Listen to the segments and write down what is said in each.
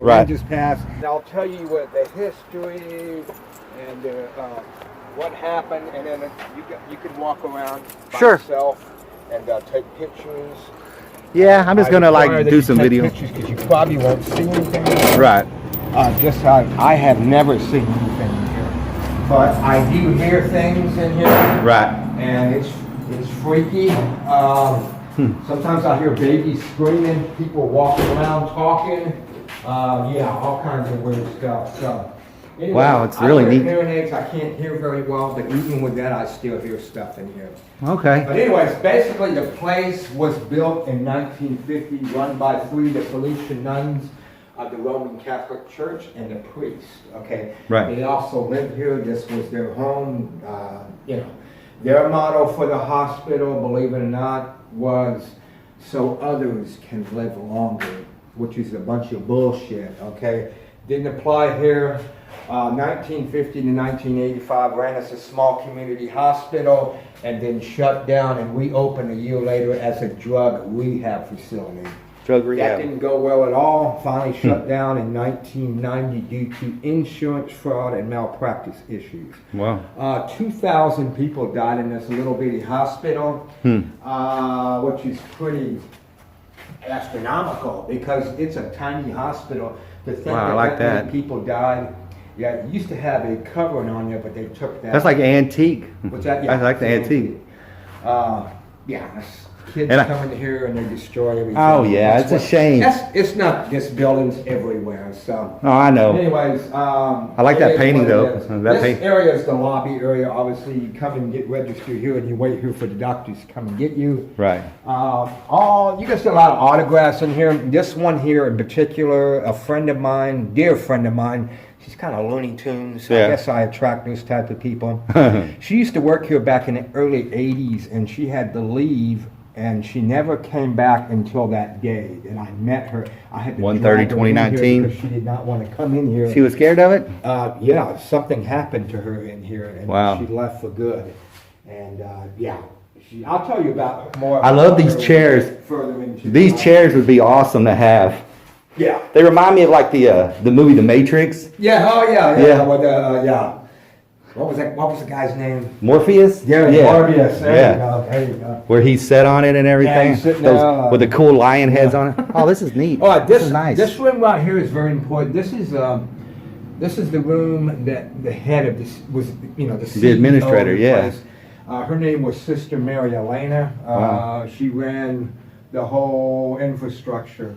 Right. Just passed. And I'll tell you what the history and what happened, and then you can walk around by yourself and take pictures. Yeah, I'm just gonna like do some video. Because you probably won't see anything. Right. Just how I have never seen anything in here, but I do hear things in here. Right. And it's freaky. Sometimes I hear babies screaming, people walking around talking. Yeah, all kinds of weird stuff. So, anyway, wow, it's really neat. Hearing aids, I can't hear very well, but even with that, I still hear stuff in here. Okay. But anyways, basically the place was built in 1950, run by 3 the Felician nuns of the Roman Catholic Church and the priest. Okay. Right. They also lived here. This was their home. You know, their motto for the hospital, believe it or not, was so others can live longer, which is a bunch of bullshit. Okay. Didn't apply here. 1950 to 1985 ran as a small community hospital and then shut down and reopened a year later as a drug rehab facility. Drug rehab. That didn't go well at all. Finally shut down in 1990 due to insurance fraud and malpractice issues. Wow. 2,000 people died in this little bitty hospital, which is pretty astronomical because it's a tiny hospital. To think wow, I like that. Many people died. Yeah, it used to have a covering on there, but they took that. That's like antique. What's that? Yeah, I like the antique. Yeah, kids come in here and they destroy everything. Oh yeah, it's a shame. It's not just buildings everywhere. So. Oh, I know. Anyways, I like that painting though. This area is the lobby area. Obviously, you come and get registered here, and you wait here for the doctors to come and get you. Right. You can see a lot of autographs in here. This one here in particular, a friend of mine, dear friend of mine. She's kind of Looney Tunes. So yeah. I guess I attract those type of people. She used to work here back in the early 80s, and she had to leave, and she never came back until that day. And I met her. I had to 1/30/2019. because she did not want to come in here. She was scared of it? Yeah, something happened to her in here, and wow. She left for good. And yeah, I'll tell you about more. I love these chairs. These chairs would be awesome to have. Yeah, they remind me of like the movie The Matrix. Yeah. Oh yeah. Yeah. Yeah. What was the guy's name? Morpheus. Yeah. Morpheus. There you go. There you go. Where he's set on it and everything. Yeah, with the cool lion heads on it. Oh, this is neat. Oh, this is nice. This room right here is very important. This is the room that the head of this was. You know, the administrator. Yeah. Her name was Sister Mary Elena. Wow. She ran the whole infrastructure.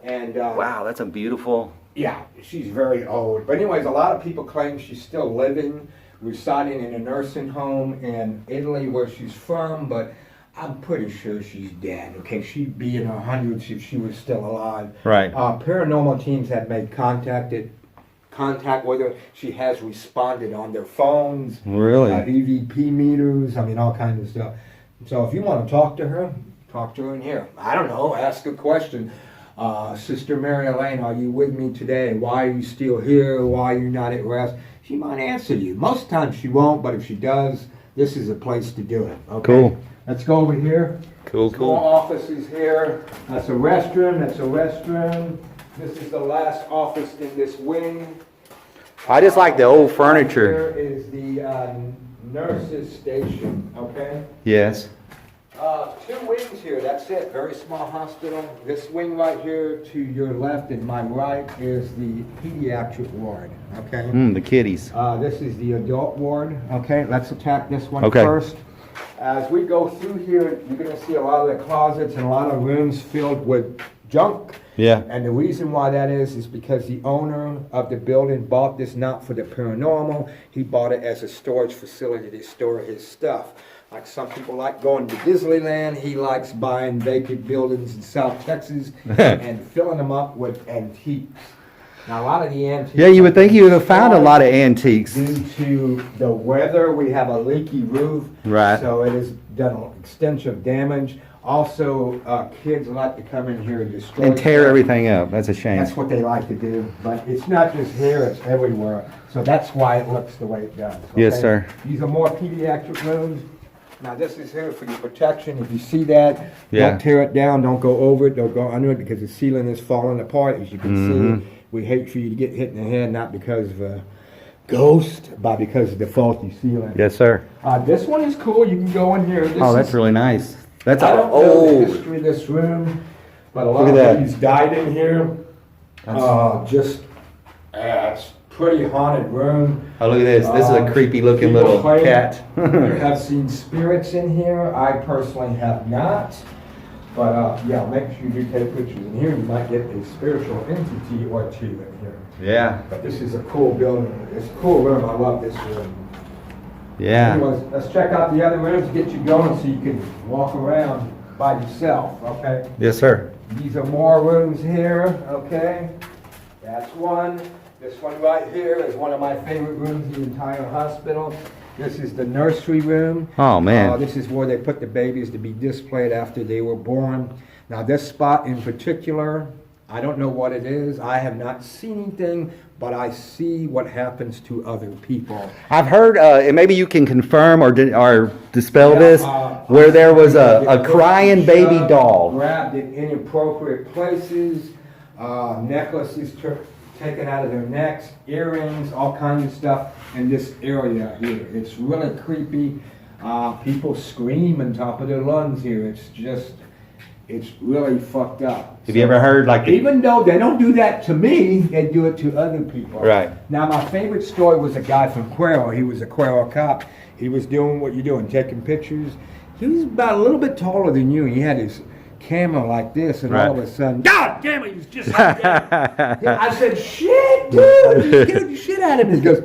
And wow, that's a beautiful. Yeah, she's very old. But anyways, a lot of people claim she's still living, residing in a nursing home in Italy where she's from, but I'm pretty sure she's dead. Okay, she'd be in her hundreds if she was still alive. Right. Paranormal teams have made contact with her. She has responded on their phones. Really? EVP meters. I mean, all kinds of stuff. So if you want to talk to her in here. I don't know. Ask a question. Sister Mary Elaine, are you with me today? Why are you still here? Why are you not at rest? She might answer you. Most times she won't, but if she does, this is a place to do it. Okay? Cool. Let's go over here. Cool. More offices here. That's a restroom. That's a restroom. This is the last office in this wing. I just like the old furniture. Here is the nurses station. Okay? Yes. 2 wings here, that's it, very small hospital. This wing right here to your left and my right is the pediatric ward, okay? The kiddies. This is the adult ward, okay? Let's attack this one first. As we go through here, you're going to see a lot of the closets and a lot of rooms filled with junk. Yeah. And the reason why that is because the owner of the building bought this not for the paranormal. He bought it as a storage facility to store his stuff. Like some people like going to Disneyland, he likes buying vacant buildings in South Texas and filling them up with antiques. Now, a lot of the antiques... Yeah, you would think you would have found a lot of antiques. Due to the weather, we have a leaky roof. Right. So it has done extensive damage. Also, kids like to come in here and destroy... And tear everything up. That's a shame. That's what they like to do. But it's not just here, it's everywhere. So that's why it looks the way it does. Okay? Yes, sir. These are more pediatric rooms. Now this is here for your protection. If you see that, don't tear it down, don't go over it, don't go under it because the ceiling is falling apart as you can see. We hate for you to get hit in the head, not because of a ghost, but because of the faulty ceiling. Yes, sir. This one is cool. You can go in here. That's really nice. That's I don't know the old. history of this room, but a lot Look of at that. babies died in here. It's pretty haunted room. Oh, look at this. This is a creepy looking People little claim cat. they have seen spirits in here. I personally have not. But yeah, make sure you do take pictures in here. You might get a spiritual entity or two in here. Yeah. But this is a cool building. It's a cool room. I love this room. Yeah. Anyways, let's check out the other rooms to get you going so you can walk around by yourself, okay? Yes, sir. These are more rooms here, okay? That's one. This one right here is one of my favorite rooms in the entire hospital. This is the nursery room. Oh, man. This is where they put the babies to be displayed after they were born. Now, this spot in particular, I don't know what it is. I have not seen anything, but I see what happens to other people. I've heard, and maybe you can confirm or dispel this, where there was a crying baby doll. Grabbed in inappropriate places, necklaces taken out of their necks, earrings, all kinds of stuff in this area here. It's really creepy. People scream on top of their lungs here. It's really fucked up. Have you ever heard like... Even though they don't do that to me, they do it to other people. Right. Now, my favorite story was a guy from Cuero. He was a Cuero cop. He was doing what you're doing, taking pictures. He was about a little bit taller than you. He had his camera like this, and all of a sudden, God damn it, he was just like that. I said, shit, dude, you scared the shit out of me. He goes,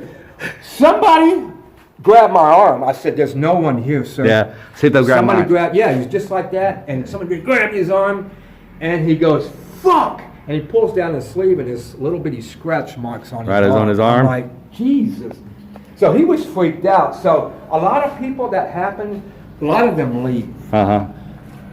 somebody grabbed my arm. I said, there's no one here, sir. Yeah, see if they'll grab Somebody mine. grabbed, yeah, he was just like that, and somebody grabbed his arm, and he goes, fuck, and he pulls down his sleeve, and his little bitty scratch marks on his arm. Right, on his arm? I'm like, Jesus. So he was freaked out. So a lot of people that happen, a lot of them leave. Uh-huh.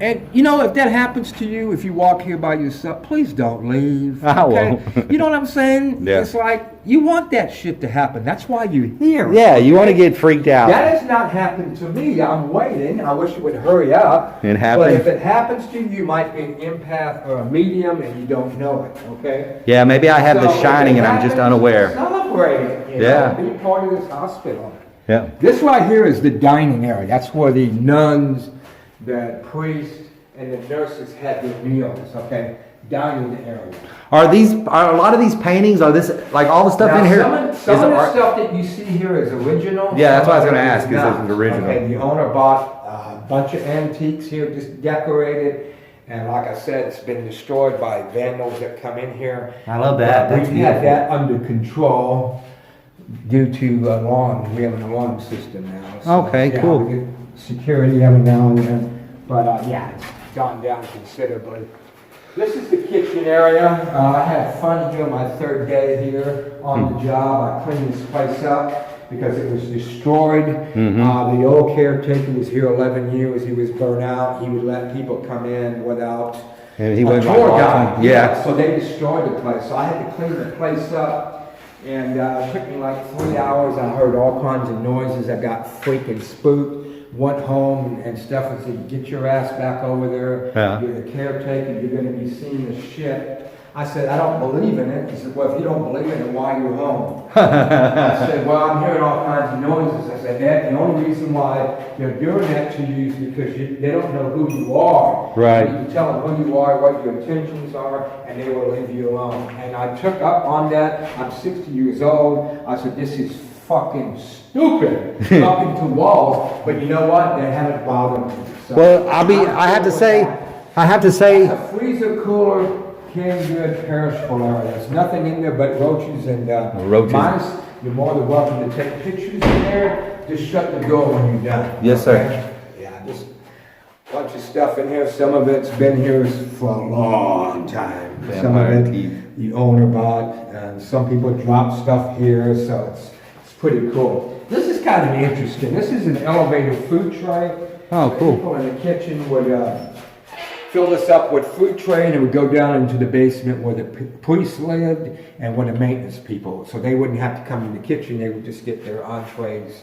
And, you know, if that happens to you, if you walk here by yourself, please don't leave. I Okay? won't. You know what I'm saying? Yeah. It's like, you want that shit to happen. That's why you're here. Yeah, you want to get freaked out. That has not happened to me. I'm waiting. I wish it would hurry up. It happened. But if it happens to you, you might be an empath or a medium and you don't know it, okay? Yeah, maybe I have the So if shining it and I'm just happens, unaware. Celebrate it. You Yeah. know, be part of this hospital. Yeah. This right here is the dining area. That's where the nuns, the priests, and the nurses had their meals, okay? Dining area. Are a lot of these paintings, are this, like all the stuff Now, in here? some of the stuff that you see here is original. Yeah, that's what I was gonna Some of it ask, is not. this original? Okay, the owner bought a bunch of antiques here, just decorated, and like I said, it's been destroyed by vandals that come in here. I love that. That's We've had beautiful. that under control due to alarm. We have an alarm system now. So, Okay, yeah, cool. We get security every now and then, but yeah, it's gone down considerably. This is the kitchen area. I had fun here my third day here on the job. I cleaned this place up because it was destroyed. The old caretaker was here 11 years. He was burnt out. He would let people come in without And he a went tour like, guide. yeah. So they destroyed the place. So I had to clean the place up. And it took me like 3 hours. I heard all kinds of noises. I got freaking spooked. Went home and stuff and said, get your ass back over there. Yeah. You're the caretaker. You're going to be seeing the shit. I said, I don't believe in it. He said, well, if you don't believe in it, why are you home? I said, well, I'm hearing all kinds of noises. I said, Dad, the only reason why they're doing that to you is because they don't know who you are. Right. You can tell them who you are, what your intentions are, and they will leave you alone. And I took up on that. I'm 60 years old. I said, this is fucking stupid. Up into walls. But you know what? They haven't bothered me. So Well, I have to say, a freezer cooler, canned good, perishable area. There's nothing in there but roaches and Roaches. mice. You're more than welcome to take pictures in there. Just shut the door when you're done. Yes, sir. Okay? Yeah, just a bunch of stuff in here. Some of it's been here for a long time. Some of Vampire it teeth. the owner bought, and some people drop stuff here, so it's pretty cool. This is kind of interesting. This is an elevated food tray. Oh, cool. People in the kitchen would fill this up with food tray, and it would go down into the basement where the priests lived and where the maintenance people. So they wouldn't have to come in the kitchen. They would just get their entrees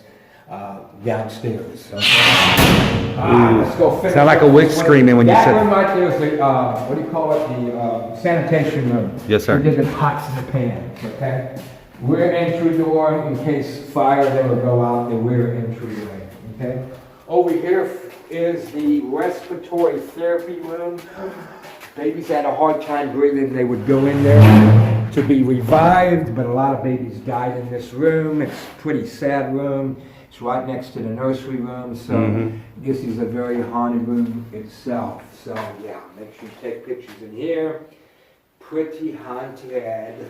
downstairs. Okay? Let's go finish. Sound like a witch screaming when you that said- That room right there is the, what do you call it, the sanitation room. Yes, sir. We did the pots and the pans, okay? Rear entry door, in case fire ever go out, the rear entryway, okay? Over here is the respiratory therapy room. Babies had a hard time breathing, they would go in there to be revived, but a lot of babies died in this room. It's a pretty sad room. It's right next to the nursery room, so this is a very haunted room itself. So yeah, make sure you take pictures in here. Pretty haunted.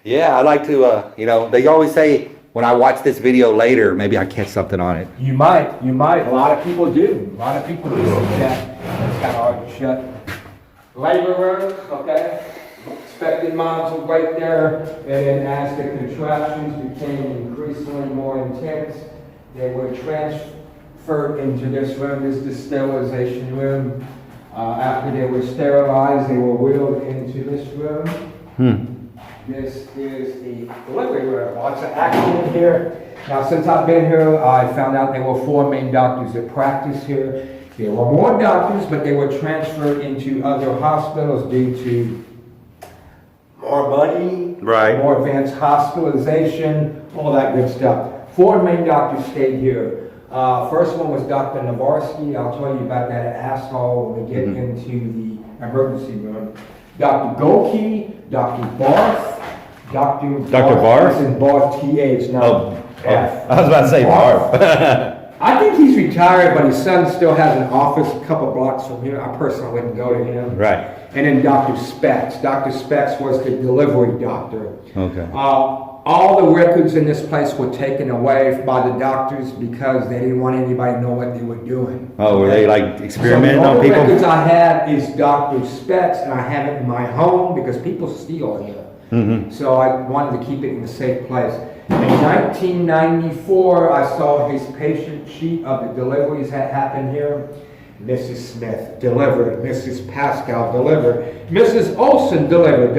Yeah, I like to, you know, they always say when I watch this video later, maybe I catch something on it. You might. A lot of people do. A lot of people do see that. It's kind of hard to shut. Labor room, okay? Expected moms will right there, and then as the contractions became increasingly more intense, they were transferred into this room. This is the sterilization room. After they were sterilized, they were wheeled into this room. This is the delivery room. Lots of action in here. Now, since I've been here, I found out there were 4 main doctors that practice here. There were more doctors, but they were transferred into other hospitals due to more money, Right. more advanced hospitalization, all that good stuff. 4 main doctors stayed here. First one was Dr. Navarsky. I'll tell you about that asshole when we get into the emergency room. Dr. Goki, Dr. Barth, Dr. Barth? And Barth TH, now F. I was about to say Barf. I think he's retired, but his son still has an office a couple blocks from here. I personally wouldn't go to him. Right. And then Dr. Specs. Dr. Specs was the delivery doctor. Okay. All the records in this place were taken away by the doctors because they didn't want anybody to know what they were doing. Oh, were they like experimenting so on the people? records I have is Dr. Specs, and I have it in my home because people steal here. So I wanted to keep it in a safe place. In 1994, I saw his patient sheet of the deliveries that happened here. Mrs. Smith delivered, Mrs. Pascal delivered, Mrs. Olson delivered,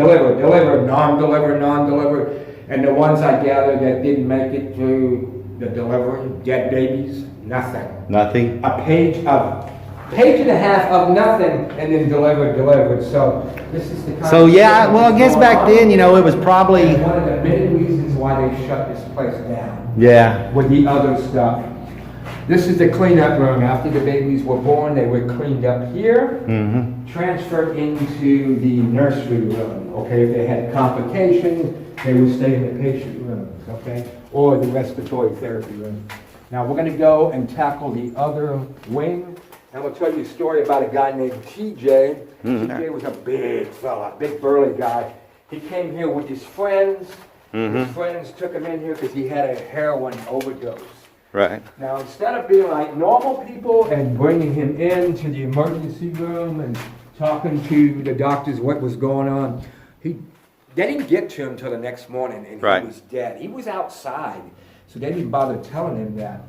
non-delivered, and the ones I gathered that didn't make it to the delivery, dead babies, nothing. Nothing? A page and a half of nothing, and then delivered. So this is the kind So of yeah, thing well, I that's guess going back on. then, you know, it was probably, And one of the many reasons why they shut this place down yeah. with the other stuff. This is the cleanup room. After the babies were born, they were cleaned up here, transferred into the nursery room. Okay, if they had complications, they would stay in the patient rooms, okay, or the respiratory therapy room. Now we're going to go and tackle the other wing. I'm going to tell you a story about a guy named TJ. TJ was a big fella, big burly guy. He came here with his friends. His friends took him in here because he had a heroin overdose. Right. Now, instead of being like normal people and bringing him into the emergency room and talking to the doctors what was going on, they didn't get to him until the next morning, and Right. he was dead. He was outside, so they didn't bother telling him that.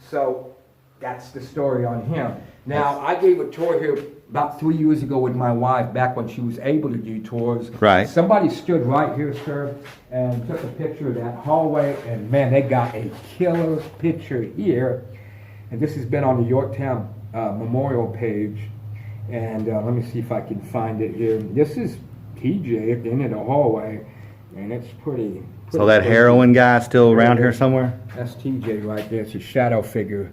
So that's the story on him. Now, I gave a tour here about 3 years ago with my wife, back when she was able to do tours. Right. Somebody stood right here, sir, and took a picture of that hallway, and man, they got a killer picture here. And this has been on the Yorktown Memorial page. And let me see if I can find it here. This is TJ at the end of the hallway, and it's pretty So that heroin guy still around here somewhere? That's TJ right there. It's a shadow figure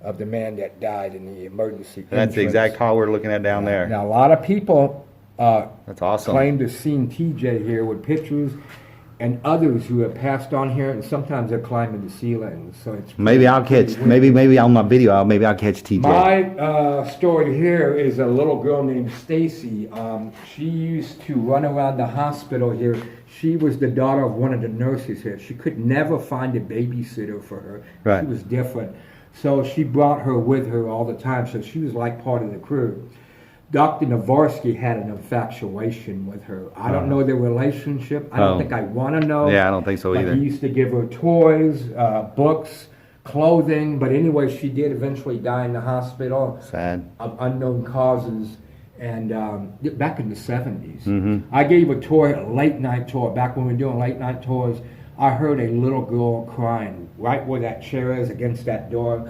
of the man that died in the emergency. That's the entrance. exact hall we're looking at down there. Now, a lot of people That's awesome. claim to seen TJ here with pictures, and others who have passed on here, and sometimes they're climbing the ceilings. So it's Maybe I'll catch, maybe on my video, maybe I'll catch TJ. My story here is a little girl named Stacy. She used to run around the hospital here. She was the daughter of one of the nurses here. She could never find a babysitter for her. Right. She was different. So she brought her with her all the time. So she was like part of the crew. Dr. Navarsky had an infatuation with her. I don't know their relationship. I don't think I want to know. Yeah, I don't think so But either. he used to give her toys, books, clothing. But anyway, she did eventually die in the hospital Sad. of unknown causes, and back in the 70s. I gave a tour, a late night tour, back when we were doing late night tours. I heard a little girl crying right where that chair is against that door.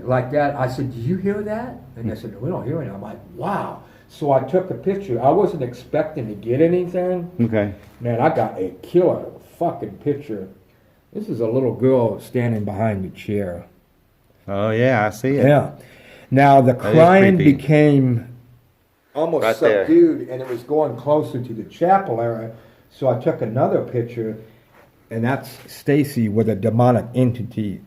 Like that. I said, "Do you hear that?" And they said, "We don't hear it." I'm like, "Wow." So I took a picture. I wasn't expecting to get anything. Okay. Man, I got a killer fucking picture. This is a little girl standing behind the chair. Oh yeah, I see it. Yeah. Now the That is crying creepy. became almost Right there. subdued, and it was going closer to the chapel area. So I took another picture, and that's Stacy with a demonic entity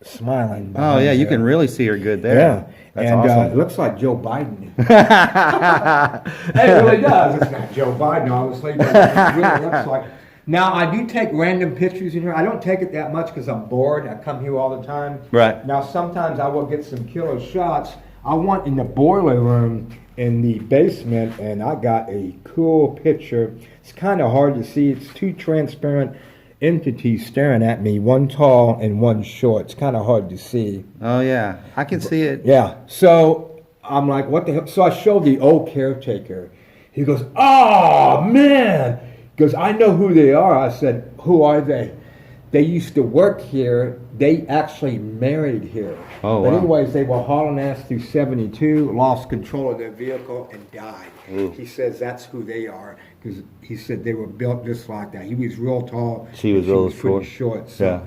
smiling. Oh yeah, you can really see her good there. Yeah, That's and awesome. it looks like Joe Biden. It really does. It's not Joe Biden, obviously, but it really looks like. Now, I do take random pictures in here. I don't take it that much because I'm bored. I come here all the time. Right. Now, sometimes I will get some killer shots. I went in the boiler room in the basement, and I got a cool picture. It's kind of hard to see. It's two transparent entities staring at me, one tall and one short. It's kind of hard to see. Oh yeah, I can see it. Yeah. So I'm like, what the hell? So I showed the old caretaker. He goes, "Oh, man." He goes, "I know who they are." I said, "Who are they?" "They used to work here. They actually married here." Oh, But wow. anyways, they were hauling ass through 72, lost control of their vehicle, and died. Ooh. He says that's who they are, because he said they were built just like that. He was real tall. She was and real pretty short. So Yeah.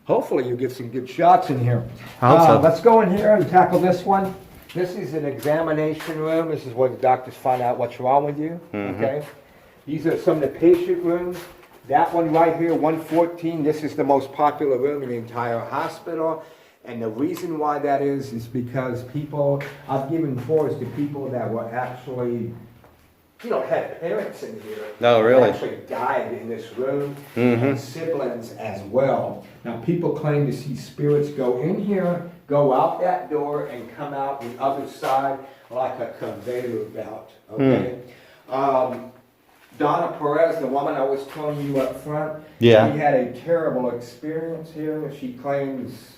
hopefully you get some good shots in here. I hope so. Let's go in here and tackle this one. This is an examination room. This is where the doctors find out what's wrong with you. Mm-hmm. Okay. These are some of the patient rooms. That one right here, 114, this is the most popular room in the entire hospital. And the reason why that is because people, I've given tours to people that were actually, had parents in here. Oh, really? That actually died in this room, Mhm. and siblings as well. Now, people claim to see spirits go in here, go out that door, and come out the other side like a conveyor belt, okay? Donna Perez, the woman I was telling you up front, Yeah. she had a terrible experience here. She claims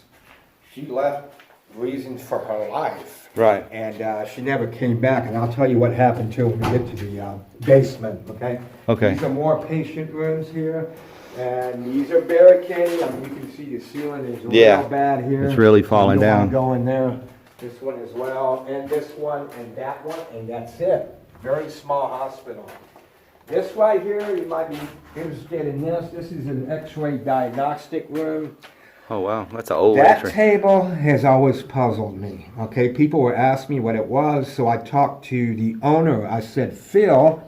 she left reasons for her life. Right. And she never came back, and I'll tell you what happened to her when we get to the basement, okay? Okay. These are more patient rooms here, and these are barricaded. I mean, you can see the ceiling is Yeah. real bad here. It's really falling You don't down. wanna go in there. This one as well, and this one, and that one, and that's it. Very small hospital. This right here, you might be interested in this. This is an X-ray diagnostic room. Oh wow, that's an old That X-ray. table has always puzzled me. Okay, people were asking me what it was, so I talked to the owner. I said, "Phil,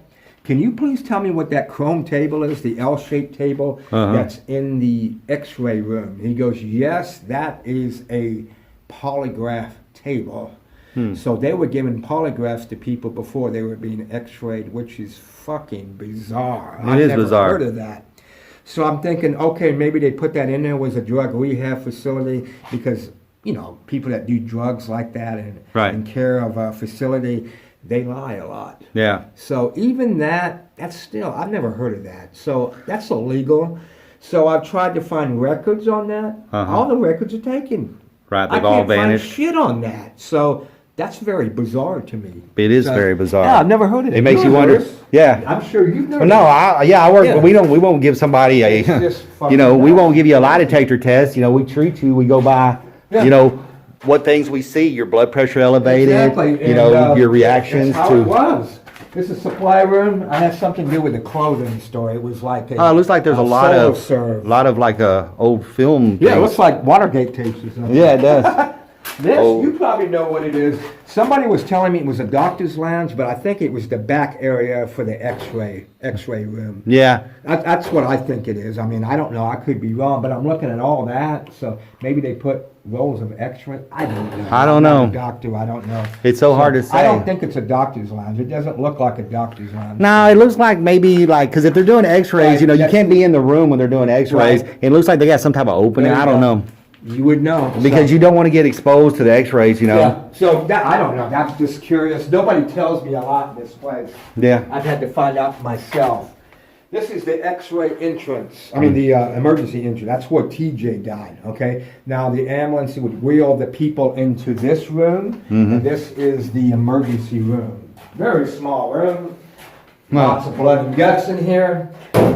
can you please tell me what that chrome table is, the L-shaped table that's in the X-ray room?" He goes, "Yes, that is a polygraph table." So they were giving polygraphs to people before they were being X-rayed, which is fucking bizarre. It is bizarre. I've never heard of that. So I'm thinking, okay, maybe they put that in there was a drug rehab facility because, people that do drugs like that and Right. in care of a facility, they lie a lot. Yeah. So even that's still, I've never heard of that. So that's illegal. So I've tried to find records on that. All the records are taken. Right, I they've all can't find vanished. shit on that. So that's very bizarre to me. It is So- very bizarre. Yeah, I've never heard of it. It makes you wonder. Yeah. I'm sure you've never. Well, no, I work. Yeah. But we won't give somebody a. It's just fucking we nuts. won't give you a lie detector test. We treat you. We go by. Yeah. What things we see. Your blood pressure elevated. Exactly. And, your reactions that's how it to. was. This is supply room. I had something to do with the clothing store. It was like Oh, it looks like there's a lot Solo of serve. like old film. Yeah, it things. looks like Watergate tapes or something. Yeah, it does. This, Oh. you probably know what it is. Somebody was telling me it was a doctor's lounge, but I think it was the back area for the X-ray room. Yeah. That's what I think it is. I mean, I don't know. I could be wrong, but I'm looking at all that. So maybe they put rolls of X-ray. I don't know. I don't I'm not know. a doctor. I don't know. It's so hard to say. I don't think it's a doctor's lounge. It doesn't look like a doctor's lounge. No, it looks like maybe because if they're doing X-rays, Right, you that's- can't be in the room when they're doing X-rays. Right. It looks like they got some type of opening. There you I don't go. know You would know. because So- you don't want to get exposed to the X-rays. Yeah. So that I don't know. I'm just curious. Nobody tells me a lot in this place. Yeah. I've had to find out myself. This is the X-ray entrance. I mean, the emergency entrance. That's where TJ died. Okay. Now the ambulance would wheel the people into this room, and this is the emergency room. Very small room. Wow. Lots of blood and guts in here.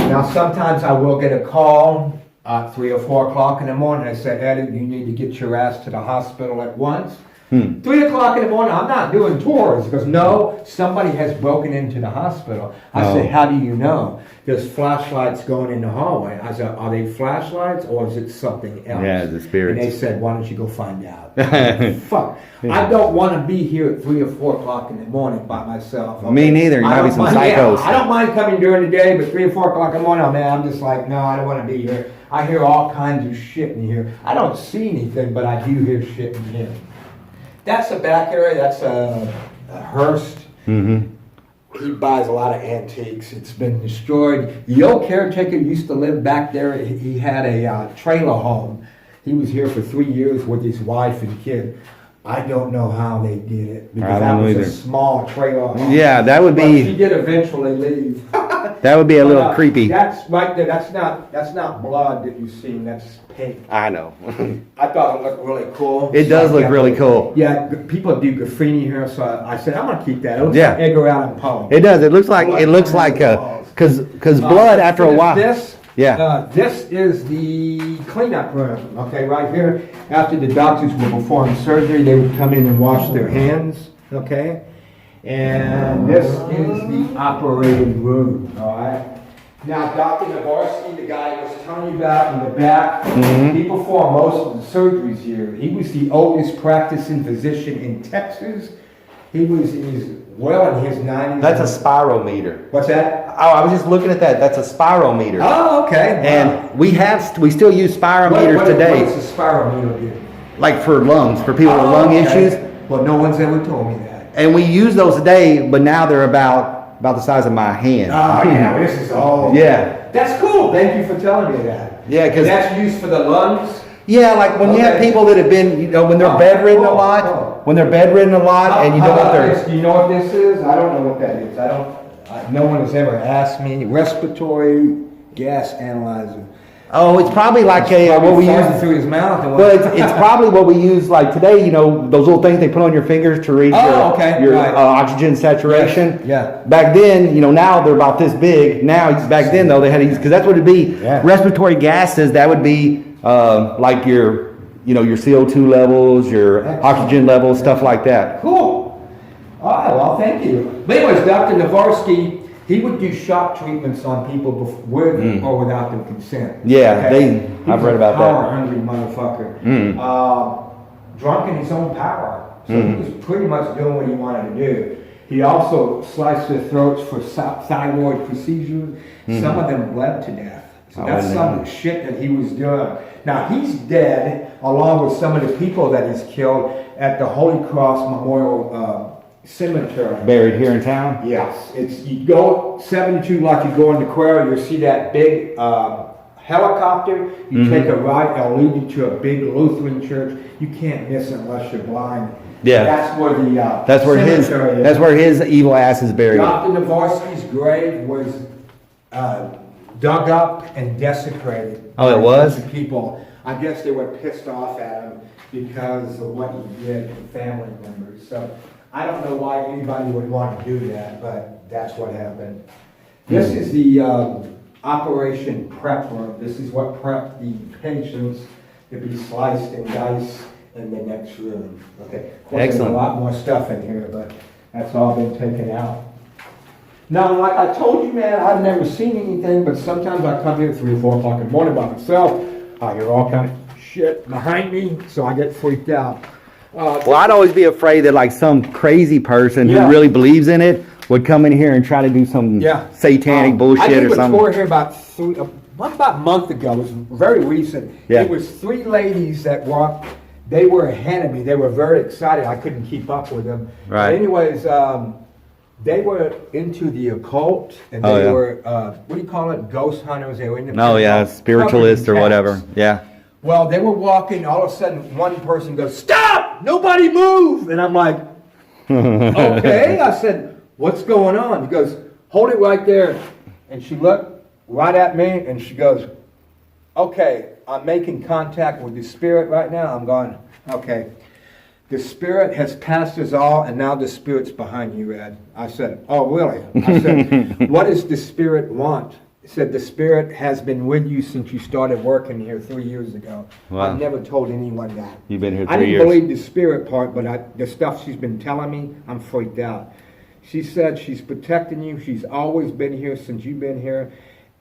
Now, sometimes I will get a call at 3 or 4 o'clock in the morning. I say, Eddie, you need to get your ass to the hospital at once. 3 o'clock in the morning, I'm not doing tours. He goes, no, somebody has broken into the hospital. I say, how do you know? There's flashlights going in the hallway. I said, are they flashlights or is it something else? Yeah, the spirits. And they said, why don't you go find out? Fuck. I don't want to be here at 3 or 4 o'clock in the morning by myself. Okay? Me neither. You might be some psychos. I don't mind coming during the day, but 3 or 4 o'clock in the morning, man, I'm just like, no, I don't want to be here. I hear all kinds of shit in here. I don't see anything, but I do hear shit in here. That's the back area. That's a Hearst. He buys a lot of antiques. It's been destroyed. The old caretaker used to live back there. He had a trailer home. He was here for 3 years with his wife and kid. I don't know how they did it because that was a small trailer home. Yeah, that would But be. he did eventually leave. That would be a little creepy. That's right there. That's not blood that you've seen. That's paint. I know. I thought it looked really cool. It does look really cool. Yeah, people do graffiti here, so I said I'm gonna keep that. It looks Yeah. like Edgar Allan Poe. It does. It looks like because blood after a while. This is the cleanup room. Okay, right here. After the doctors would perform surgery, they would come in and wash their hands. Okay, and this is the operating room. All right. Now, Dr. Navarsky, the guy I was telling you about in the back, he performed most of the surgeries here. He was the oldest practicing physician in Texas. He was in his 90s. That's a spirometer. What's that? Oh, I was just looking at that. That's a spirometer. Oh, okay. And we still use spirometers today. What's a spirometer do? Like for lungs, for people with lung issues. Well, no one's ever told me that. And we use those today, but now they're about the size of my hand. Oh, yeah, this is all. Yeah. That's cool. Thank you for telling me that. Yeah, because that's used for the lungs. Yeah, like when you have people that have been, when they're bedridden a lot, and you know what they're. Do you know what this is? I don't know what that is. No one has ever asked me. Respiratory gas analyzer. Oh, it's probably like what we use through his mouth. But it's probably what we use like today. Those little things they put on your fingers to read your oxygen saturation. Yes. Yeah. Back then, now they're about this big. Now, back then though, they had these because that's what it'd be. Yeah. Respiratory gases. That would be like your your CO2 levels, your oxygen levels, stuff like that. Cool. All right. Well, thank you. But anyways, Dr. Navarsky. He would do shock treatments on people with or without their consent. Yeah, I've read about that. Power-hungry motherfucker. Drunk in his own power. So he was pretty much doing what he wanted to do. He also sliced their throats for thyroid procedures. Some of them bled to death. So that's some of the shit that he was doing. Now, he's dead, along with some of the people that he's killed at the Holy Cross Memorial Cemetery. Buried here in town? Yes. You go 72 like you go in the Aquarium, you'll see that big helicopter. You take a right, they'll lead you to a big Lutheran church. You can't miss it unless you're blind. Yeah. That's where the cemetery is. That's where his evil ass is buried. Dr. Navarsky's grave was dug up and desecrated. Oh, it was? People, I guess they were pissed off at him because of what he did to family members. So I don't know why anybody would want to do that, but that's what happened. This is the operation prep room. This is what prepped the patients to be sliced and diced in the next room. Okay. Of course, Excellent. There's a lot more stuff in here, but that's all been taken out. Now, like I told you, man, I've never seen anything, but sometimes I come here at 3 or 4 o'clock in the morning by myself. I hear all kind of shit behind me, so I get freaked out. Well, I'd always be afraid that like some crazy person who really believes in it would come in here and try to do some satanic bullshit or something. I did a tour here about a month ago. It was very recent. Yeah. It was 3 ladies that walked. They were ahead of me. They were very excited. I couldn't keep up with them. Right. But anyways, they were into the occult, and they were, what do you call it, ghost hunters. They were into spiritualists or whatever. Yeah. Well, they were walking. All of a sudden, one person goes, "Stop! Nobody move!" And I'm like, "Okay." I said, "What's going on?" He goes, "Hold it right there." And she looked right at me, and she goes, "Okay, I'm making contact with the spirit right now." I'm going, "Okay. The spirit has passed us all, and now the spirit's behind you, Ed." I said, "Oh, really?" I said, "What does the spirit want?" said the spirit has been with you since you started working here 3 years ago. Wow. I've never told anyone that. You've been here 3 I didn't years. believe the spirit part, but the stuff she's been telling me, I'm freaked out. She said she's protecting you. She's always been here since you've been here.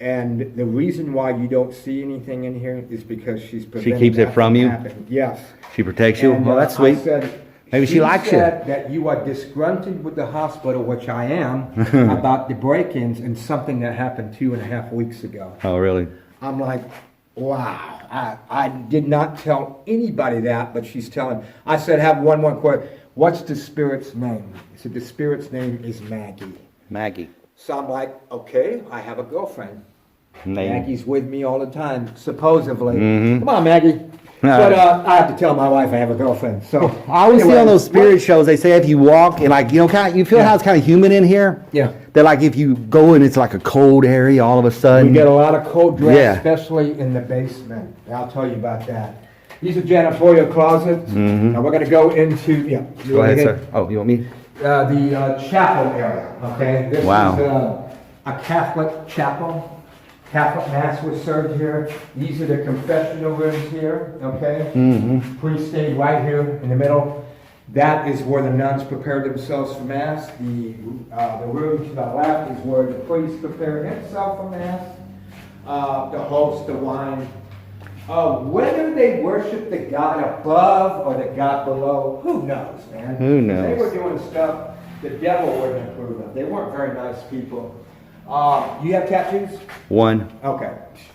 And the reason why you don't see anything in here is because she's preventing keeps it that from you? happening. Yes. She protects you? And, Well, that's I sweet. said, Maybe she likes you. said that you are disgruntled with the hospital, which I am, about the break-ins and something that happened 2.5 weeks ago. Oh, really? I'm like, wow. I did not tell anybody that, but she's telling. I said, have one more question. What's the spirit's name? I said, the spirit's name is Maggie. Maggie. So I'm like, okay, I have a girlfriend. Name. Maggie's with me all the time, supposedly. Mhm. Come on, Maggie. But I have to tell my wife I have a girlfriend. So I always see on anyway, those spirit shows, they say if you walk and like, you know, kind of, you feel Yeah. how it's kind of humid in here? Yeah. That like if you go and it's like a cold area all of a We sudden. get a lot of cold drafts, Yeah. especially in the basement. I'll tell you about that. These are janitorial closets. Mhm. Now we're going to go into, you Go want ahead, me to sir. Oh, you want me? the chapel area. Okay. This Wow. is a Catholic chapel. Catholic Mass was served here. These are the confessional rooms here, okay? Mm-hmm. Priest stayed right here in the middle. That is where the nuns prepared themselves for Mass. The room to the left is where the priest prepared himself for Mass. The host, the wine. Whether they worship the God above or the God below, who knows, man? Who knows? They were doing stuff the devil wouldn't approve of. They weren't very nice people. You have tattoos? One. Okay,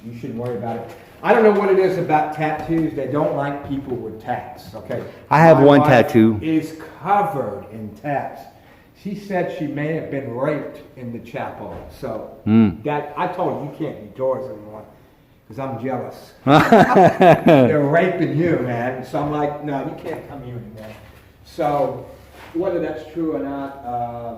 you shouldn't worry about it. I don't know what it is about tattoos. They don't like people with tats, okay? I have My one wife tattoo. is covered in tats. She said she may have been raped in the chapel. So that I told her you can't be doors anymore because I'm jealous. They're raping you, man. So I'm like, no, you can't come here anymore. So whether that's true or not,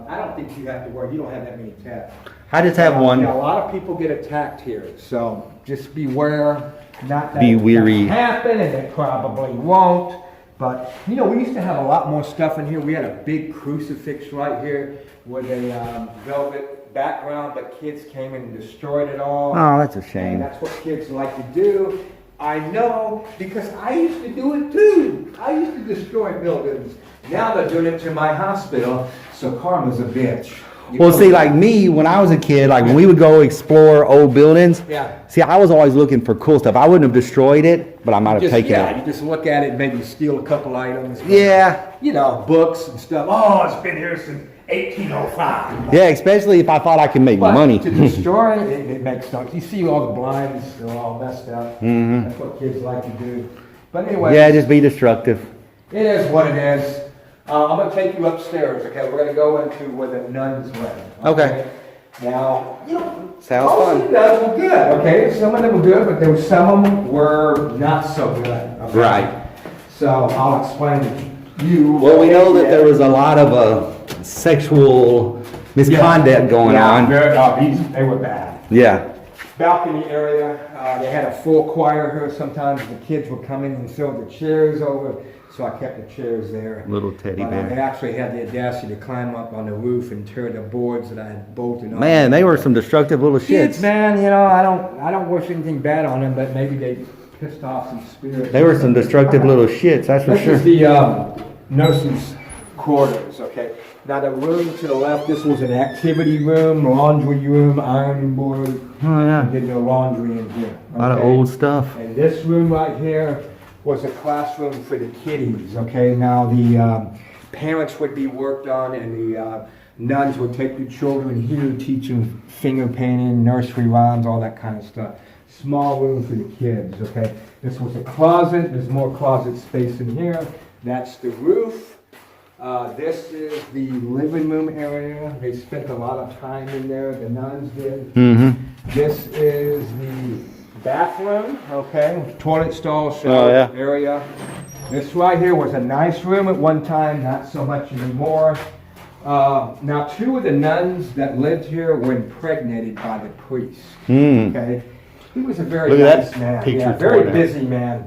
I don't think you have to worry. You don't have that many tats. I just have one. Yeah, a lot of people get attacked here, so just beware. Not that Be it weary. won't happen, and it probably won't. But you know, we used to have a lot more stuff in here. We had a big crucifix right here with a velvet background, but kids came and destroyed it all. Oh, that's a And shame. that's what kids like to do. I know because I used to do it too. I used to destroy buildings. Now they're doing it to my hospital, so karma's a bitch. Well, see, like me, when I was a kid, like when we would go explore old buildings, Yeah. see, I was always looking for cool stuff. I wouldn't have destroyed it, but I might have taken it. You just look at it, maybe steal a couple items. Yeah. You know, books and stuff. Oh, it's been here since 1805. Yeah, especially if I thought I could make But money. to destroy it, it makes sense. You see all the blinds, they're all messed up. Mhm. That's what kids like to do. But anyway, Yeah, just be destructive. it is what it is. I'm going to take you upstairs, okay? We're going to go into where the nuns went. Okay. Now, you know, Sounds most fun. of the nuns were good, okay? Some of them were good, but there were some of them were not so good. Okay? Right. So I'll explain to you. Well, we know that there was a lot of sexual misconduct going on. They were bad. Yeah. Balcony area, they had a full choir here. Sometimes the kids would come in and throw the chairs over, so I kept the chairs there. Little teddy But bear. they actually had the audacity to climb up on the roof and tear the boards that I had bolted on. Man, they were some destructive little Kids, shits. man, you know, I don't wish anything bad on them, but maybe they pissed off some spirits. They were some destructive little shits, that's for This sure. is the nurses' quarters, okay? Now the room to the left, this was an activity room, laundry room, ironing board. Oh, yeah. Did no laundry in here. A lot of okay? old stuff. And this room right here was a classroom for the kiddies, okay? Now the parents would be worked on and the nuns would take the children here, teach them finger painting, nursery rhymes, all that kind of stuff. Small room for the kids, okay? This was a closet. There's more closet space in here. That's the roof. This is the living room area. They spent a lot of time in there, the nuns did. Mm-hmm. This is the bathroom, okay? Toilet stall, shower yeah. area. This right here was a nice room at one time, not so much anymore. Now, two of the nuns that lived here were impregnated by the priest, Mm. okay? He was a very Look at nice that man, picture yeah, very for it. busy man.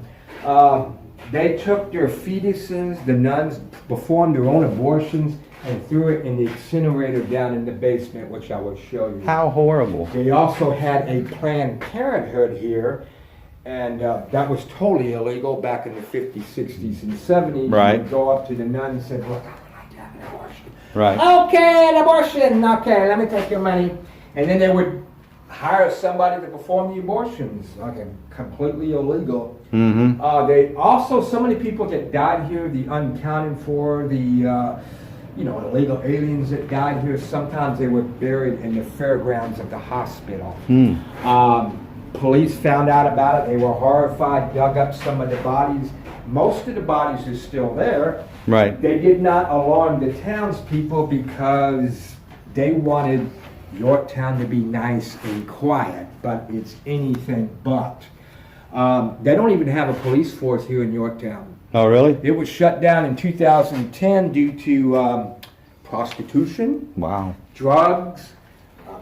They took their fetuses, the nuns performed their own abortions and threw it in the incinerator down in the basement, which I will show you. How horrible. They also had a Planned Parenthood here, and that was totally illegal back in the 50s, 60s, and 70s. Right. You'd go up to the nun and say, look, I would like to have an abortion. Right. Okay, an abortion. Okay, let me take your money. And then they would hire somebody to perform the abortions. Okay, completely illegal. Mm-hmm. They also, so many people that died here, the unaccounted for, the illegal aliens that died here, sometimes they were buried in the fairgrounds of the hospital. Police found out about it. They were horrified, dug up some of the bodies. Most of the bodies are still there. Right. They did not alarm the townspeople because they wanted Yorktown to be nice and quiet, but it's anything but. They don't even have a police force here in Yorktown. Oh, really? It was shut down in 2010 due to prostitution, Wow. drugs,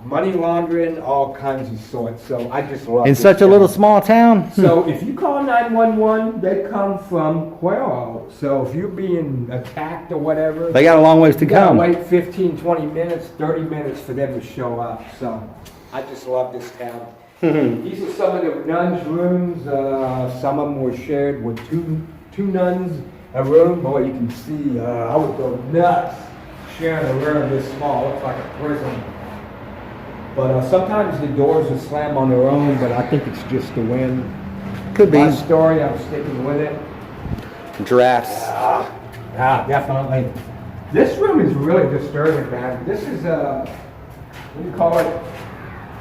money laundering, all kinds of sorts. So I just love In this such a town. little small town? So if you call 911, they come from Cuero. So if you're being attacked or whatever, They got a long ways to you gotta come. wait 15, 20 minutes, 30 minutes for them to show up. So I just love this town. These are some of the nuns' rooms. Some of them were shared with two nuns a room. Boy, you can see I would go nuts sharing a room this small. Looks like a prison. But sometimes the doors will slam on their own, but I think it's just the wind. Could be. My story, I'm sticking with it. Giraffes. Yeah, definitely. This room is really disturbing, man. This is what do you call it?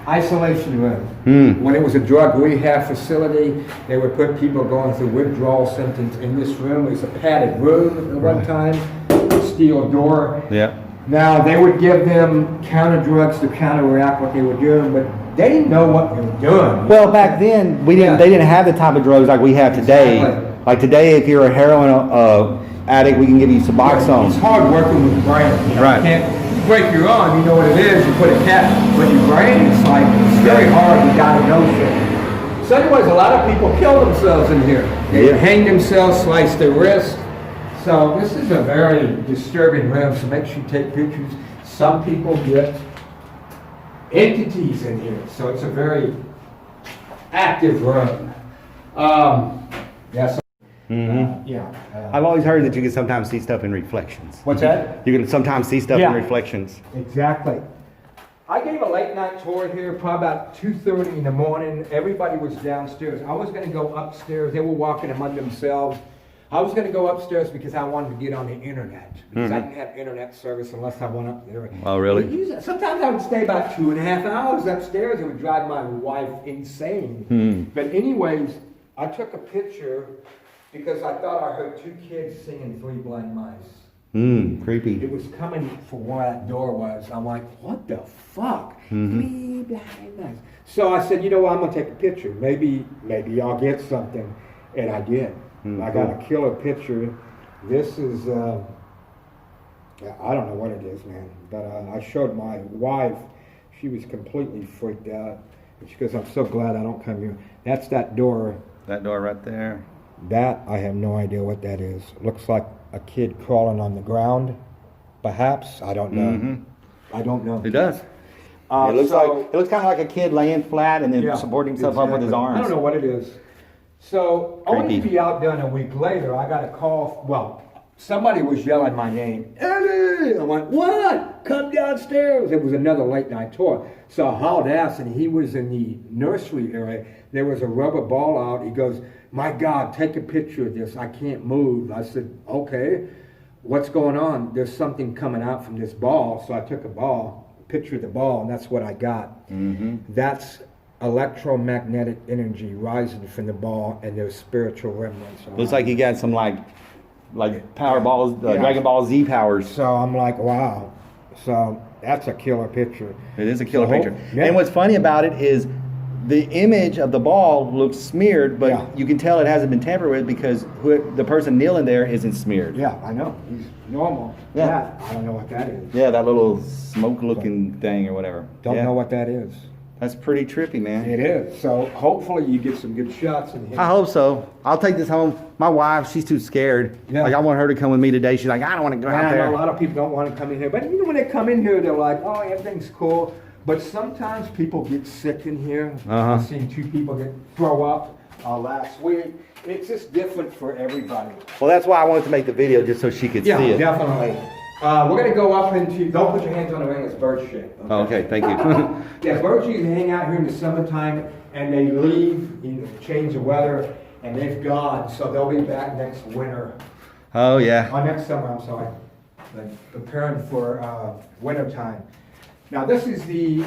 Isolation room. When it was a drug rehab facility, they would put people going through withdrawal symptoms in this room. It was a padded room at one time, steel door. Yeah. Now, they would give them counter drugs to counteract what they were doing, but they didn't know what they were doing. Well, back then, they didn't have the type of drugs like we have today. Exactly. Like today, if you're a heroin addict, we can give you Suboxone. It's hard working with brain. Right. You break your arm, you know what it is, you put a cap, but your brain, it's very hard to diagnose it. So anyways, a lot of people kill themselves in here. They hang themselves, slice their wrist. So this is a very disturbing room, so make sure you take pictures. Some people get entities in here, so it's a very active room. I've always heard that you can sometimes see stuff in reflections. What's that? You can sometimes see stuff in reflections. Exactly. I gave a late night tour here, probably about 2:30 in the morning. Everybody was downstairs. I was going to go upstairs. They were walking among themselves. I was going to go upstairs because I wanted to get on the internet. Because I didn't have internet service unless I went up there. Oh, really? Sometimes I would stay about 2.5 hours upstairs. It would drive my wife insane. But anyways, I took a picture because I thought I heard two kids singing Three Blind Mice. Creepy. It was coming from where that door was. I'm like, what the fuck? Three blind mice. So I said, you know what, I'm going to take a picture. Maybe I'll get something. And I did. I got a killer picture. This is, I don't know what it is, man. But I showed my wife. She was completely freaked out. She goes, I'm so glad I don't come here. That's that door. That door right there. That, I have no idea what that is. Looks like a kid crawling on the ground, perhaps. I don't know. I don't know. It does. It looks kind of like a kid laying flat and then supporting himself up with his arms. I don't know what it is. So, only to be outdone a week later, I got a call. Well, somebody was yelling my name. Eddie! I went, what? Come downstairs. It was another late night tour. So I hauled ass, and he was in the nursery area. There was a rubber ball out. He goes, my God, take a picture of this. I can't move. I said, okay. What's going on? There's something coming out from this ball. So I took a picture of the ball, and that's what I got. That's electromagnetic energy rising from the ball, and there's spiritual remnants. Looks like you got some like power balls, Dragon Ball Z powers. So I'm like, wow. So that's a killer picture. It is a killer picture. And what's funny about it is the image of the ball looks smeared, but you can tell it hasn't been tampered with because the person kneeling there isn't smeared. Yeah, I know. He's normal. I don't know what that is. Yeah, that little smoke-looking thing or whatever. Don't know what that is. That's pretty trippy, man. It is. So hopefully you get some good shots in here. I hope so. I'll take this home. My wife, she's too scared. Yeah. Like, I want her to come with me today. She's like, I don't want to go out I there. know a lot of people don't want to come in here, but even when they come in here, they're like, oh, everything's cool. But sometimes people get sick in here. I've seen 2 people throw up last week. It's just different for everybody. Well, that's why I wanted to make the video, just so she could see it. Yeah, definitely. We're going to go up into, don't put your hands on the ring, it's bird shit. Okay, thank you. Yeah, birds usually hang out here in the summertime, and they leave, change the weather, and they've gone, so they'll be back next winter. Oh, yeah. Next summer, I'm sorry. Like preparing for winter time. Now, this is the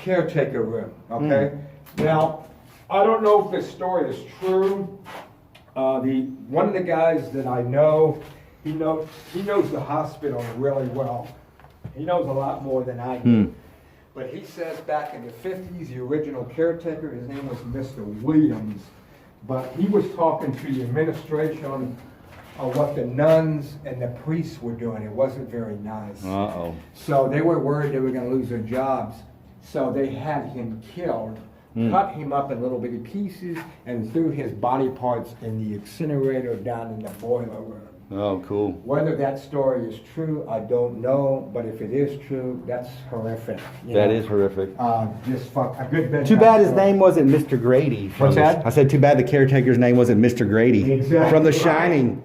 caretaker room, okay? Now, I don't know if this story is true. One of the guys that I know, he knows the hospital really well. He knows a lot more than I do. But he says back in the 50s, the original caretaker, his name was Mr. Williams, but he was talking to the administration of what the nuns and the priests were doing. It wasn't very nice. Uh-oh. So they were worried they were going to lose their jobs. So they had him killed, cut him up in little bitty pieces, and threw his body parts in the incinerator down in the boiler room. Oh, cool. Whether that story is true, I don't know. But if it is true, that's horrific. That is horrific. Just fuck a good bit. Too bad his name wasn't Mr. Grady. What's that? I said, too bad the caretaker's name wasn't Mr. Grady. Exactly. From The Shining.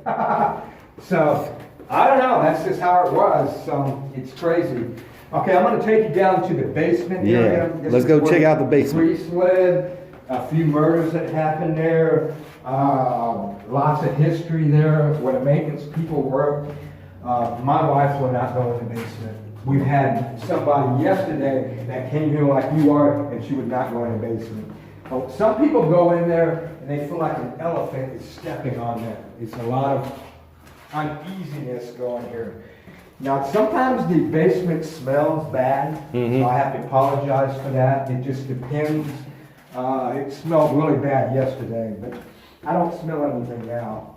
So, I don't know. That's just how it was. So, it's crazy. Okay, I'm going to take you down to the basement area. This Let's is go where check out the basement. Priests lived. A few murders that happened there. Lots of history there where the maintenance people worked. My wife will not go in the basement. We've had somebody yesterday that came here like you are, and she would not go in the basement. But some people go in there and they feel like an elephant is stepping on them. It's a lot of uneasiness going here. Now, sometimes the basement smells bad, so I have to apologize for that. It just depends. It smelled really bad yesterday, but I don't smell anything now.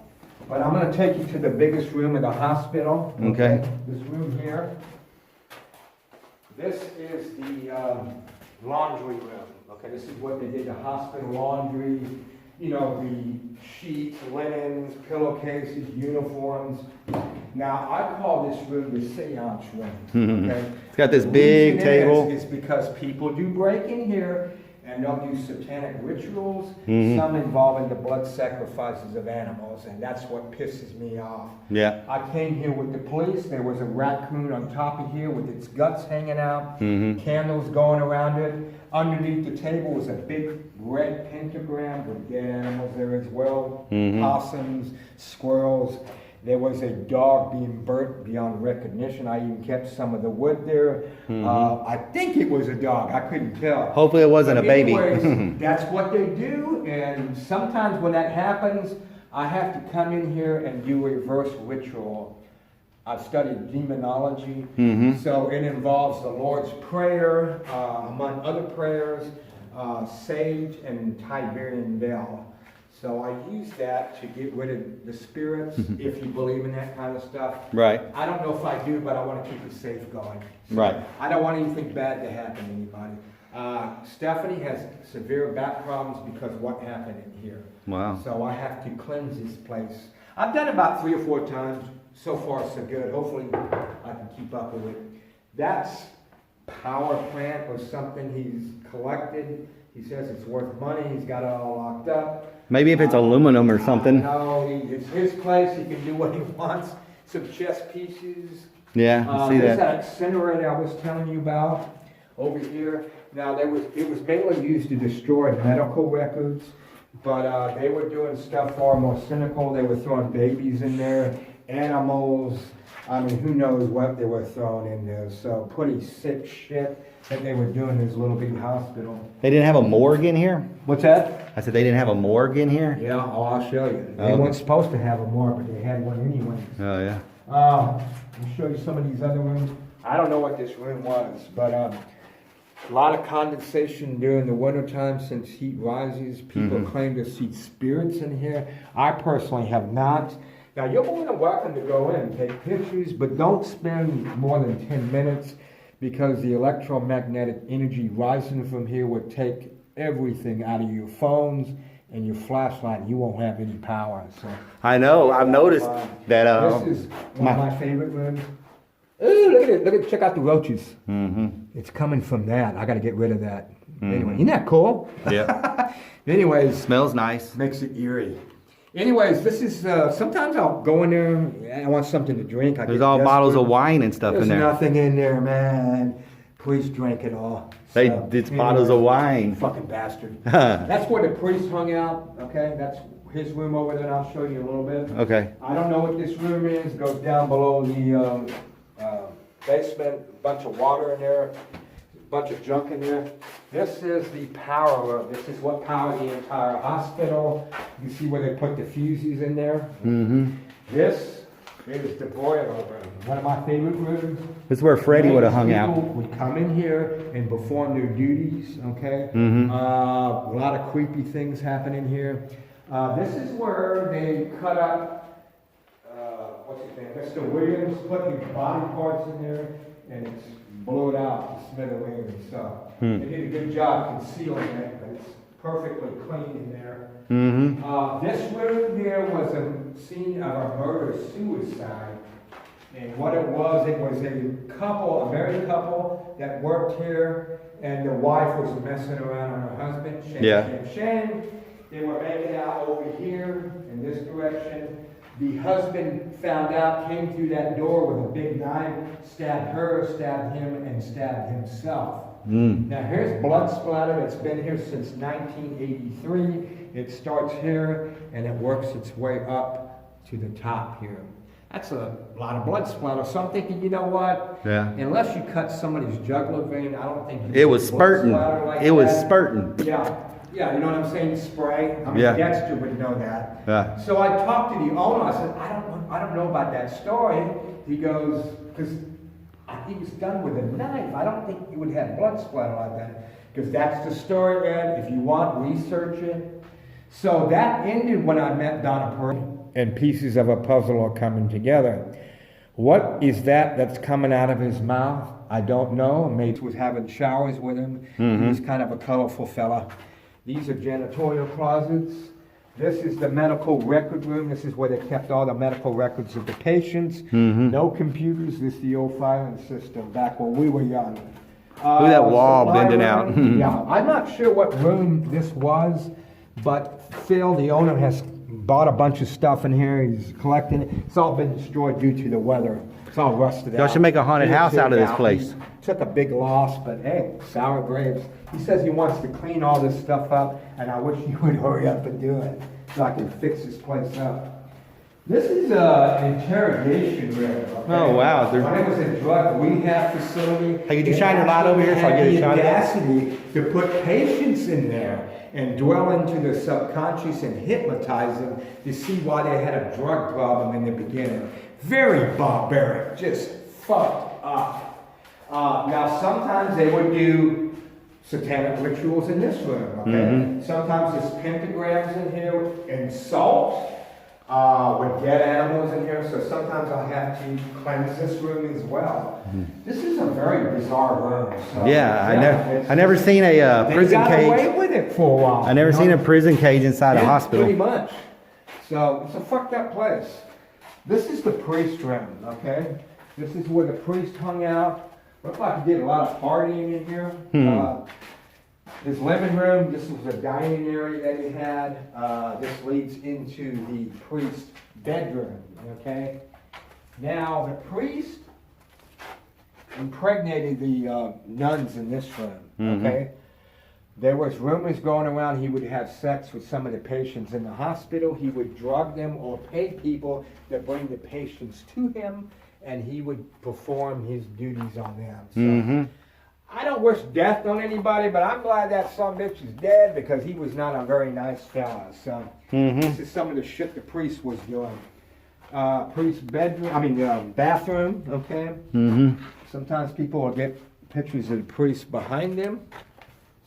But I'm going to take you to the biggest room in the hospital. Okay. This room here. This is the laundry room. Okay, this is what they did, the hospital laundry. You know, the sheets, linens, pillowcases, uniforms. Now, I call this room the seance room. Okay? It's got this big table. It's because people do break in here and they'll do satanic rituals, some involving the blood sacrifices of animals, and that's what pisses me off. Yeah. I came here with the police. There was a raccoon on top of here with its guts hanging out, candles going around it. Underneath the table was a big red pentagram with dead animals there as well, possums, squirrels. There was a dog being burnt beyond recognition. I even kept some of the wood there. I think it was a dog. I couldn't tell. Hopefully it wasn't a baby. Anyways, that's what they do. And sometimes when that happens, I have to come in here and do a reverse ritual. I've studied demonology. So it involves the Lord's Prayer, among other prayers, sage, and Tiberian bell. So I use that to get rid of the spirits, if you believe in that kind of stuff. Right. I don't know if I do, but I want to keep it safe going. So Right. I don't want anything bad to happen to anybody. Stephanie has severe back problems because of what happened in here. Wow. So I have to cleanse this place. I've done it about 3 or 4 times. So far, so good. Hopefully, I can keep up with it. That's power plant or something he's collected. He says it's worth money. He's got it all locked up. Maybe if it's aluminum or something. No, it's his place. He can do what he wants. Some chess pieces. Yeah, I see There's that. that incinerator I was telling you about over here. Now, it was mainly used to destroy medical records, but they were doing stuff far more cynical. They were throwing babies in there, animals. I mean, who knows what they were throwing in there. So pretty sick shit that they were doing in this little big hospital. They didn't have a morgue in here? What's that? I said they didn't have a morgue in here? Yeah, I'll show you. They Okay. weren't supposed to have a more, but they had one anyway. Oh, yeah. I'll show you some of these other rooms. I don't know what this room was, but a lot of condensation during the wintertime since heat rises. People claim to see spirits in here. I personally have not. Now, you're more than welcome to go in and take pictures, but don't spend more than 10 minutes because the electromagnetic energy rising from here would take everything out of your phones and your flashlight. You won't have any power. So I know. I've noticed that. This is one of my favorite rooms. Ooh, look at it! Look at check out the roaches. It's coming from that. I got to get rid of that. Anyway, isn't that cool? Yeah. Anyways, Smells nice. makes it eerie. Anyways, this is sometimes I'll go in there. I want something to drink. There's all bottles of wine and stuff There's in there. nothing in there, man. Please drink it all. It's bottles of wine. Fucking bastard. That's where the priest hung out. Okay, that's his room over there. And I'll show you a little bit. Okay. I don't know what this room is. It goes down below the basement. A bunch of water in there. A bunch of junk in there. This is the power room. This is what powers the entire hospital. You see where they put the fuses in there? This is the boiler room. One of my favorite rooms. This is where Freddie would have hung People out. would come in here and perform their duties, okay? A lot of creepy things happen in here. This is where they cut up, what's his name? Mr. Williams put his body parts in there and it's blew it out to smithereens. So they did a good job concealing it, but it's perfectly clean in there. This room here was a scene of a murder-suicide. And what it was a couple, a married couple that worked here, and the wife was messing around on her husband. Shame. They were making out over here in this direction. The husband found out, came through that door with a big knife, stabbed her, stabbed him, and stabbed himself. Now here's blood splatter that's been here since 1983. It starts here and it works its way up to the top here. That's a lot of blood splatter. So I'm thinking, you know what? Yeah. Unless you cut somebody's jugular vein, I don't think It was spurting. It was spurting. Yeah, you know what I'm saying? Spray. I mean, Dexter would know that. Yeah. So I talked to the owner. I said, I don't know about that story. He goes, because he was done with a knife. I don't think you would have blood splatter like that. Because that's the story, Ed. If you want, research it. So that ended when I met Donna Purdy. And pieces of a puzzle are coming together. What is that's coming out of his mouth? I don't know. Mate was having showers with him. He's kind of a colorful fella. These are janitorial closets. This is the medical record room. This is where they kept all the medical records of the patients. No computers. This is the old filing system back when we were young. Look at that wall bending out. Yeah, I'm not sure what room this was, but Phil, the owner, has bought a bunch of stuff in here. He's collecting it. It's all been destroyed due to the weather. It's all rusted out. Y'all should make a haunted house out of this place. He took a big loss, but hey, sour grapes. He says he wants to clean all this stuff up, and I wish he would hurry up and do it so I can fix this place up. This is an interrogation room. Okay? Oh, wow. When it was a drug rehab facility. Hey, could you shine your light over here so I get a shot of that? The audacity to put patients in there and dwell into their subconscious and hypnotize them to see why they had a drug problem in the beginning. Very barbaric, just fucked up. Now, sometimes they would do satanic rituals in this room, okay? Sometimes there's pentagrams in here and salt with dead animals in here, so sometimes I'll have to cleanse this room as well. This is a very bizarre room. So, I never seen a prison they got cage. away with it for a while. I never seen a prison cage inside a hospital. Pretty much. So it's a fucked up place. This is the priest room, okay? This is where the priest hung out. Looks like he did a lot of partying in here. His living room, this was a dining area that he had. This leads into the priest's bedroom, okay? Now, the priest impregnated the nuns in this room, okay? There was rumors going around he would have sex with some of the patients in the hospital. He would drug them or pay people to bring the patients to him, and he would perform his duties on them. So, I don't wish death on anybody, but I'm glad that son bitch is dead because he was not a very nice fella. So this is some of the shit the priest was doing. Priest's bedroom, bathroom, okay? Sometimes people will get pictures of the priest behind them.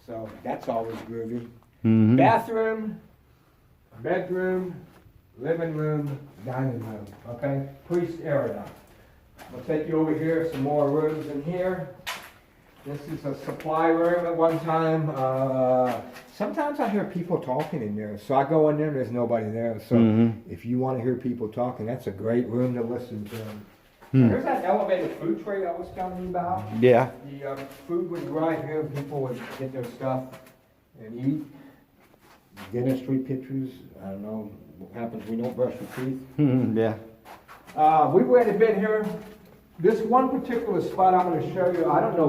So that's always groovy. Bathroom, bedroom, living room, dining room, okay? Priest area. I'll take you over here, some more rooms in here. This is a supply room at one time. Sometimes I hear people talking in there, so I go in there, there's nobody there. So if you want to hear people talking, that's a great room to listen to. There's that elevated food tray I was telling you about. Yeah. The food would be right here, people would get their stuff and eat. Dentistry pictures, I don't know what happens, we don't brush your teeth. Yeah. We went a bit here. This one particular spot I'm going to show you, I don't know